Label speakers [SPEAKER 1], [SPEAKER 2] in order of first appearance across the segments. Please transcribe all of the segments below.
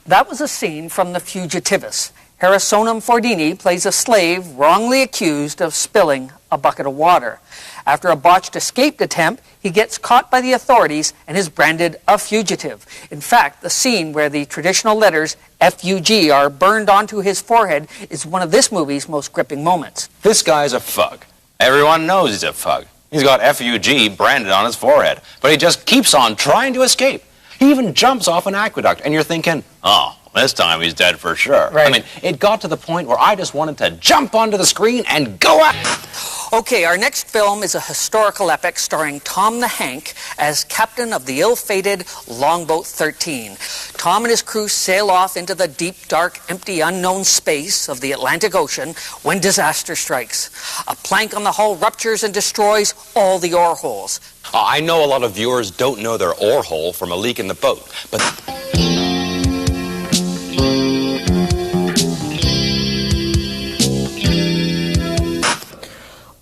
[SPEAKER 1] That was a scene from the Fugitives. Harrisonum Fordini plays a slave wrongly accused of spilling a bucket of water. After a botched escape attempt, he gets caught by the authorities and is branded a fugitive. In fact, the scene where the traditional letters F-U-G are burned onto his forehead is one of this movie's most gripping moments.
[SPEAKER 2] This guy's a fug. Everyone knows he's a fug. He's got F-U-G branded on his forehead, but he just keeps on trying to escape. He even jumps off an aqueduct, and you're thinking, oh, this time he's dead for sure.
[SPEAKER 1] Right.
[SPEAKER 2] I mean, it got to the point where I just wanted to jump onto the screen and go out.
[SPEAKER 1] Okay, our next film is a historical epic starring Tom the Hank as captain of the ill-fated Longboat 13. Tom and his crew sail off into the deep, dark, empty, unknown space of the Atlantic Ocean when disaster strikes. A plank on the hull ruptures and destroys all the oar holes.
[SPEAKER 2] I know a lot of viewers don't know their oar hole from a leak in the boat, but...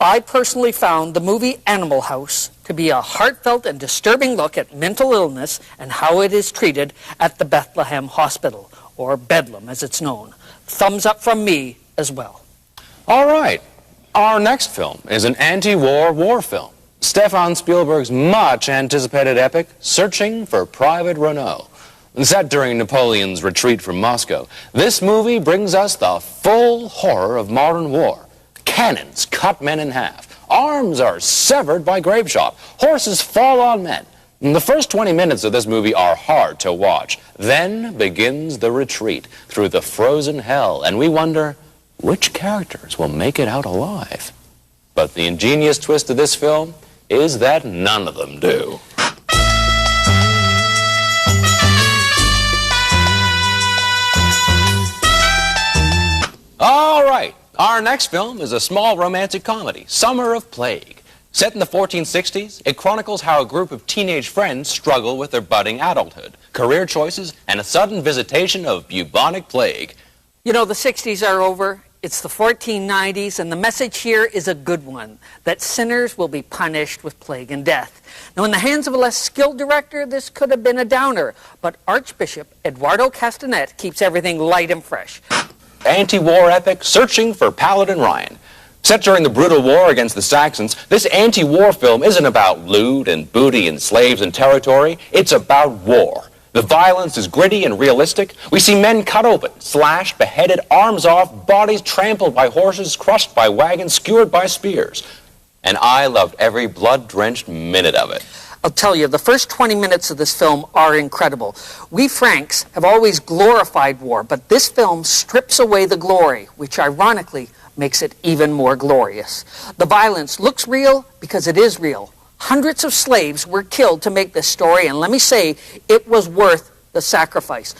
[SPEAKER 1] I personally found the movie Animal House to be a heartfelt and disturbing look at mental illness and how it is treated at the Bethlehem Hospital, or Bedlam as it's known. Thumbs up from me as well.
[SPEAKER 2] All right, our next film is an anti-war war film. Stefan Spielberg's much-anticipated epic, Searching for Private Renault. Set during Napoleon's retreat from Moscow, this movie brings us the full horror of modern war. Cannons cut men in half. Arms are severed by grape shot. Horses fall on men. The first 20 minutes of this movie are hard to watch. Then begins the retreat through the frozen hell, and we wonder which characters will make it out alive. But the ingenious twist of this film is that none of them do. All right. Our next film is a small romantic comedy, Summer of Plague. Set in the 1460s, it chronicles how a group of teenage friends struggle with their budding adulthood, career choices, and a sudden visitation of bubonic plague.
[SPEAKER 1] You know, the 60s are over. It's the 1490s, and the message here is a good one, that sinners will be punished with plague and death. Now, in the hands of a less skilled director, this could have been a downer, but Archbishop Eduardo Castanet keeps everything light and fresh.
[SPEAKER 2] Anti-war epic, Searching for Paladin Ryan. Set during the brutal war against the Saxons, this anti-war film isn't about loot and booty and slaves and territory. It's about war. The violence is gritty and realistic. We see men cut open, slashed, beheaded, arms off, bodies trampled by horses, crushed by wagons, skewered by spears. And I loved every blood-drenched minute of it.
[SPEAKER 1] I'll tell you, the first 20 minutes of this film are incredible. We Franks have always glorified war, but this film strips away the glory, which ironically makes it even more glorious. The violence looks real because it is real. Hundreds of slaves were killed to make this story, and let me say, it was worth the sacrifice.